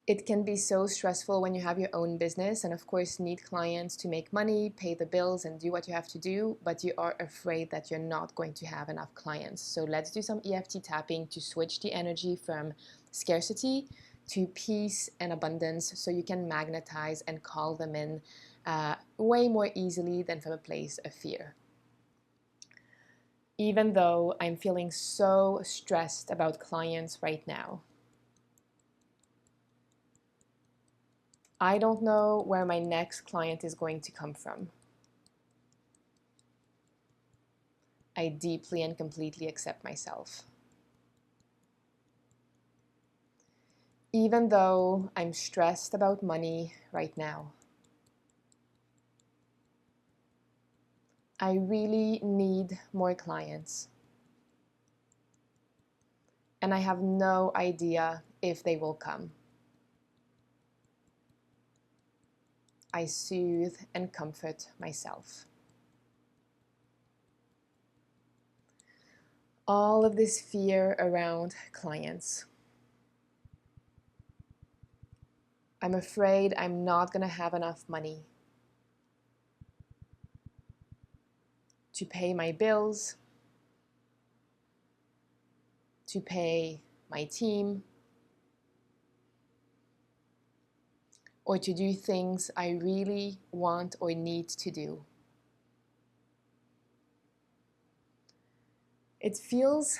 It can be so stressful when you have your own business and of course need clients to make money, pay the bills and do what you have to do, but you are afraid that you're not going to have enough clients. So let's do some EFT tapping to switch the energy from scarcity to peace and abundance so you can magnetize and call them in way more easily than from a place of fear. Even though I'm feeling so stressed about clients right now, I don't know where my next client is going to come from. I deeply and completely accept myself. Even though I'm stressed about money right now, I really need more clients. And I have no idea if they will come. I soothe and comfort myself. All of this fear around clients. I'm afraid I'm not going to have enough money to pay my bills, to pay my team, or to do things I really want or need to do. It feels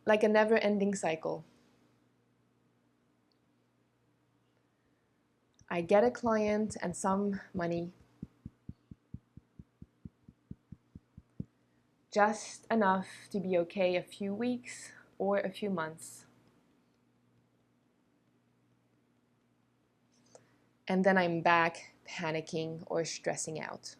like a never-ending cycle. I get a client and some money, just enough to be okay a few weeks or a few months. And then I'm back panicking or stressing out.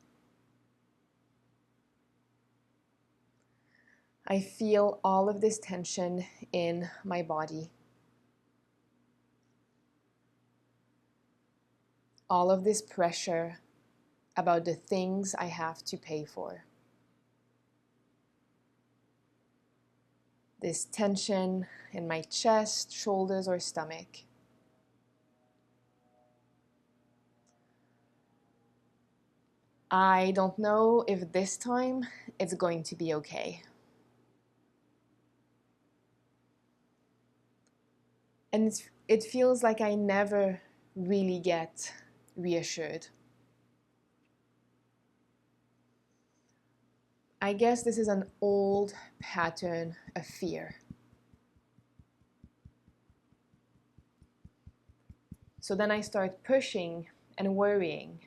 I feel all of this tension in my body. All of this pressure about the things I have to pay for. This tension in my chest, shoulders, or stomach. I don't know if this time it's going to be okay. And it feels like I never really get reassured. I guess this is an old pattern of fear. So then I start pushing and worrying.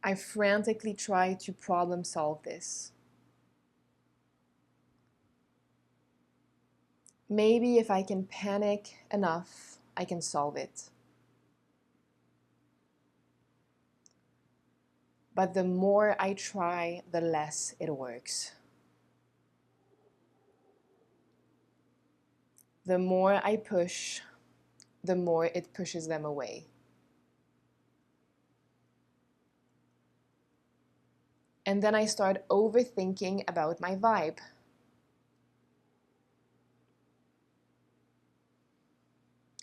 I frantically try to problem solve this. Maybe if I can panic enough, I can solve it. But the more I try, the less it works. The more I push, the more it pushes them away. And then I start overthinking about my vibe.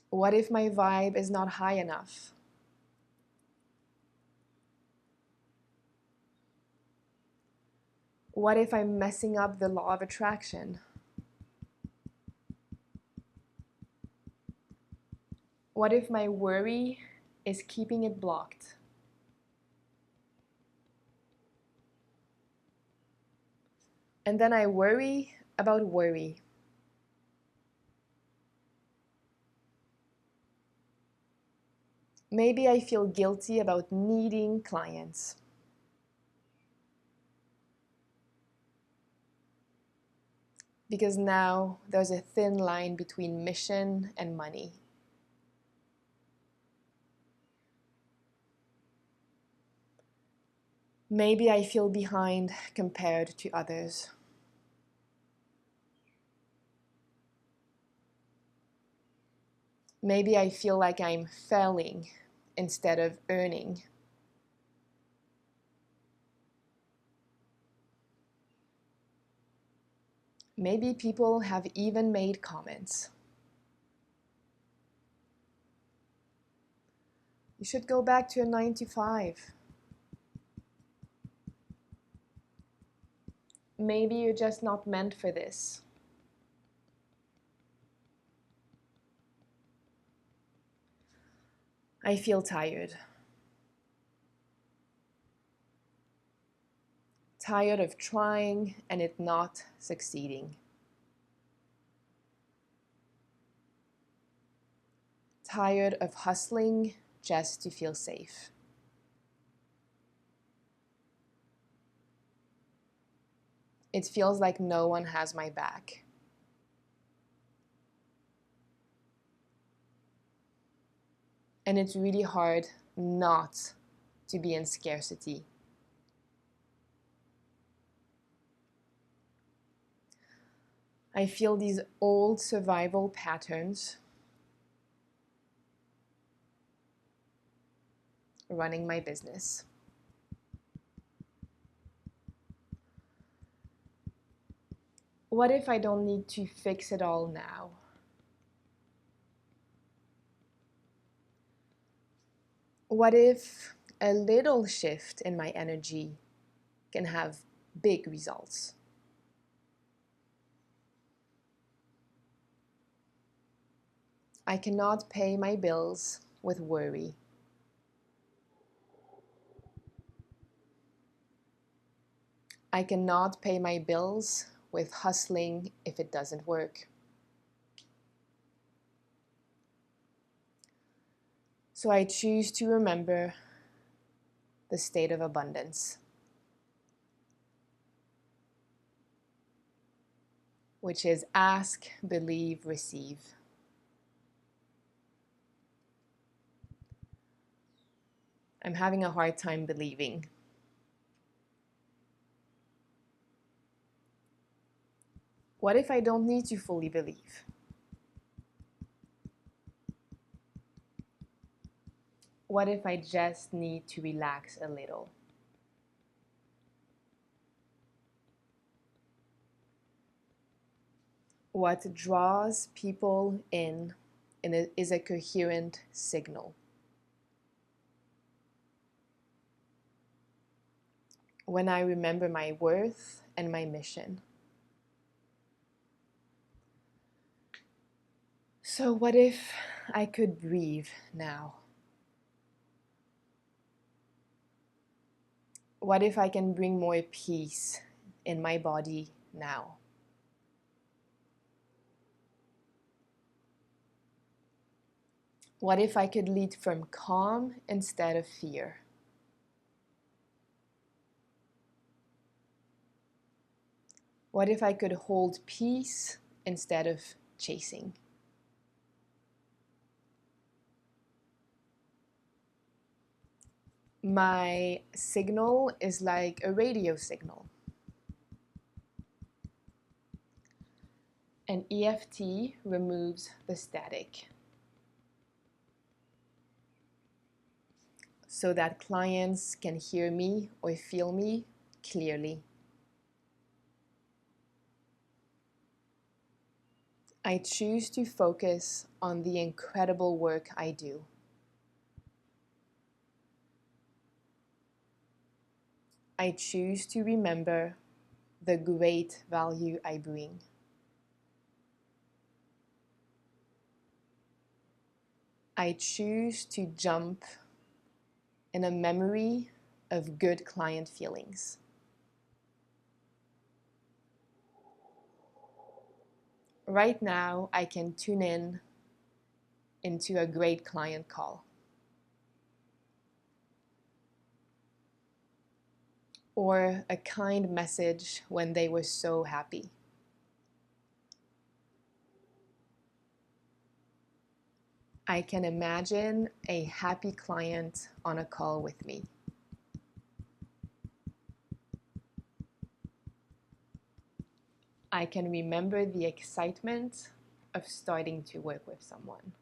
What if my vibe is not high enough? What if I'm messing up the law of attraction? What if my worry is keeping it blocked? And then I worry about worry. Maybe I feel guilty about needing clients. Because now there's a thin line between mission and money. Maybe I feel behind compared to others. Maybe I feel like I'm failing instead of earning. Maybe people have even made comments. You should go back to a 9 to 5. Maybe you're just not meant for this. I feel tired. Tired of trying and it not succeeding. Tired of hustling just to feel safe. It feels like no one has my back. And it's really hard not to be in scarcity. I feel these old survival patterns running my business. What if I don't need to fix it all now? What if a little shift in my energy can have big results? I cannot pay my bills with worry. I cannot pay my bills with hustling if it doesn't work. So I choose to remember the state of abundance, which is ask, believe, receive. I'm having a hard time believing. What if I don't need to fully believe? What if I just need to relax a little? What draws people in is a coherent signal. When I remember my worth and my mission. So what if I could breathe now? What if I can bring more peace in my body now? What if I could lead from calm instead of fear? What if I could hold peace instead of chasing? My signal is like a radio signal. And EFT removes the static so that clients can hear me or feel me clearly. I choose to focus on the incredible work I do. I choose to remember the great value I bring. I choose to jump in a memory of good client feelings. Right now, I can tune in into a great client call. Or a kind message when they were so happy. I can imagine a happy client on a call with me. I can remember the excitement of starting to work with someone.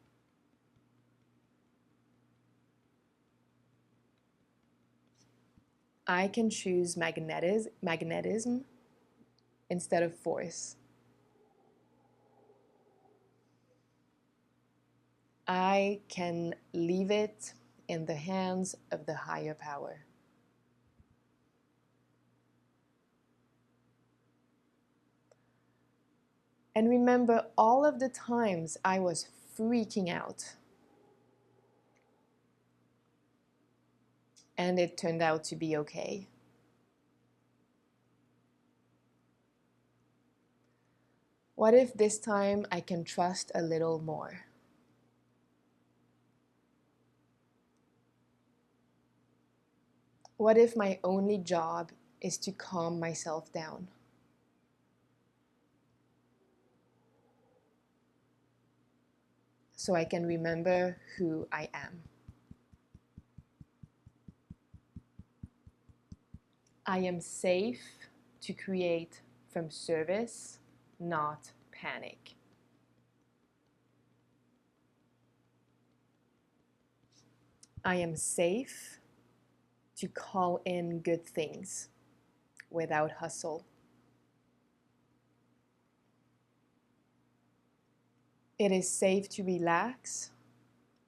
I can choose magnetism instead of force. I can leave it in the hands of the higher power. And remember all of the times I was freaking out. And it turned out to be okay. What if this time I can trust a little more? What if my only job is to calm myself down? So I can remember who I am. I am safe to create from service, not panic. I am safe to call in good things without hustle. It is safe to relax,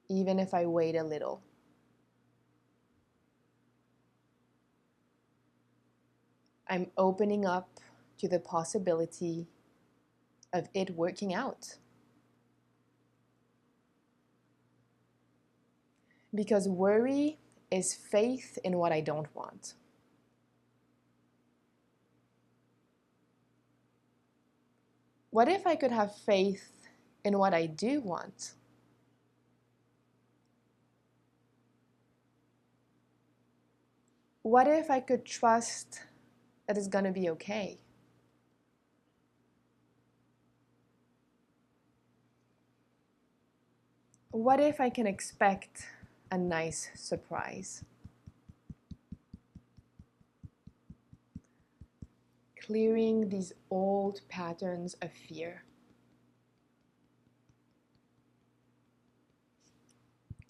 even if I wait a little. I'm opening up to the possibility of it working out. Because worry is faith in what I don't want. What if I could have faith in what I do want? What if I could trust that it's going to be okay? What if I can expect a nice surprise? Clearing these old patterns of fear.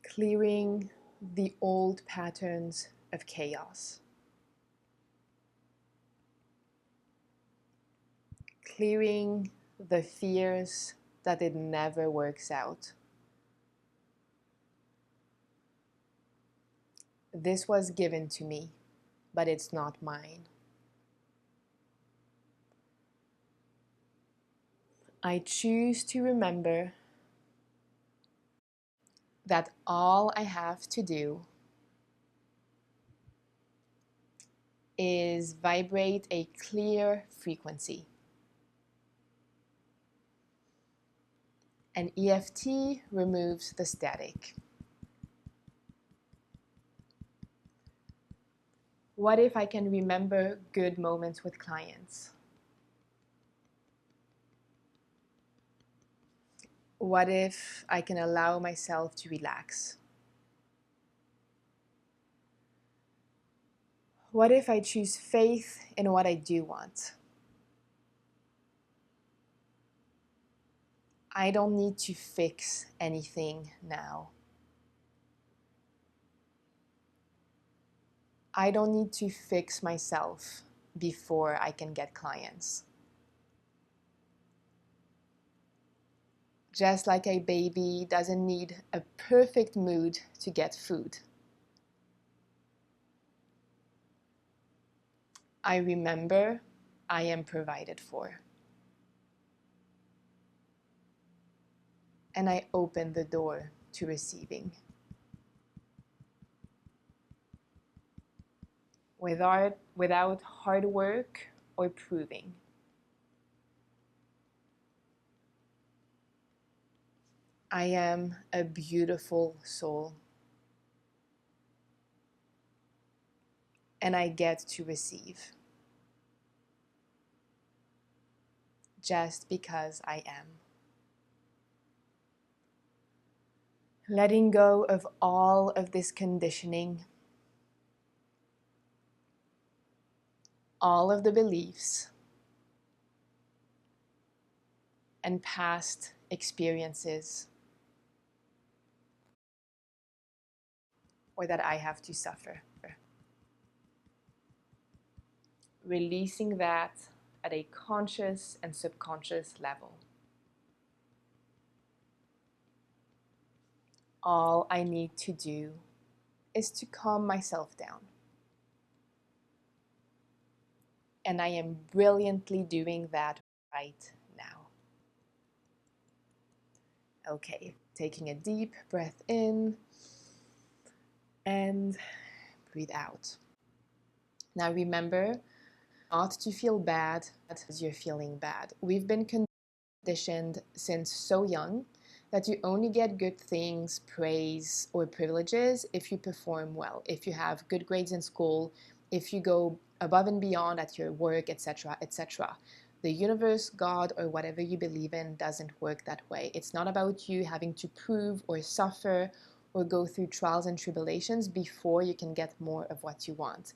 Clearing the old patterns of chaos. Clearing the fears that it never works out. This was given to me, but it's not mine. I choose to remember that all I have to do is vibrate a clear frequency. And EFT removes the static. What if I can remember good moments with clients? What if I can allow myself to relax? What if I choose faith in what I do want? I don't need to fix anything now. I don't need to fix myself before I can get clients. Just like a baby doesn't need a perfect mood to get food. I remember I am provided for. And I open the door to receiving. Without hard work or proving. I am a beautiful soul. And I get to receive. Just because I am. Letting go of all of this conditioning, all of the beliefs, and past experiences, or that I have to suffer. Releasing that at a conscious and subconscious level. all I need to do is to calm myself down. And I am brilliantly doing that right now. Okay, taking a deep breath in and breathe out. Now remember not to feel bad as you're feeling bad. We've been conditioned since so young that you only get good things, praise, or privileges if you perform well, if you have good grades in school, if you go above and beyond at your work, etc., etc. The universe, God, or whatever you believe in doesn't work that way. It's not about you having to prove or suffer or go through trials and tribulations before you can get more of what you want.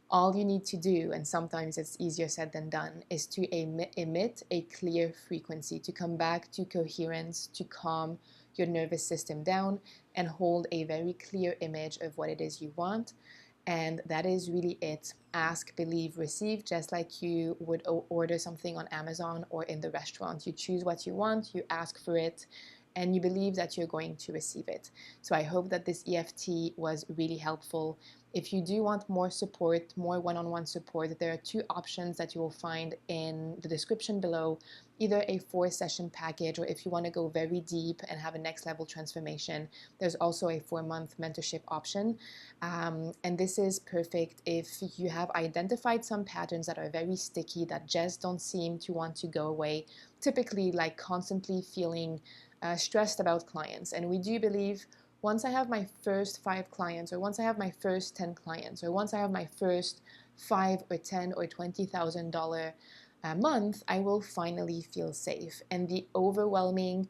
All you need to do, and sometimes it's easier said than done, is to emit a clear frequency, to come back to coherence, to calm your nervous system down and hold a very clear image of what it is you want. And that is really it. Ask, believe, receive, just like you would order something on Amazon or in the restaurant. You choose what you want, you ask for it, and you believe that you're going to receive it. So I hope that this EFT was really helpful. If you do want more support, more one-on-one support, there are two options that you will find in the description below. Either a 4-session package, or if you want to go very deep and have a next level transformation, there's also a 4-month mentorship option. And this is perfect if you have identified some patterns that are very sticky, that just don't seem to want to go away, typically like constantly feeling stressed about clients. And we do believe once I have my first 5 clients, or once I have my first 10 clients, or once I have my first 5 or 10 or $20,000 a month, I will finally feel safe. And the overwhelming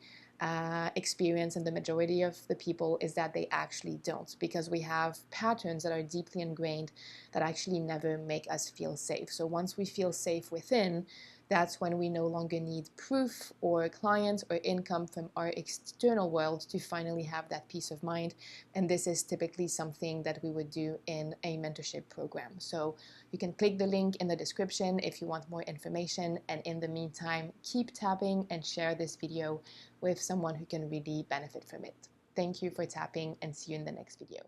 experience in the majority of the people is that they actually don't, because we have patterns that are deeply ingrained that actually never make us feel safe. So once we feel safe within, that's when we no longer need proof or clients or income from our external world to finally have that peace of mind. And this is typically something that we would do in a mentorship program. So you can click the link in the description if you want more information. And in the meantime, keep tapping and share this video with someone who can really benefit from it. Thank you for tapping, and see you in the next video.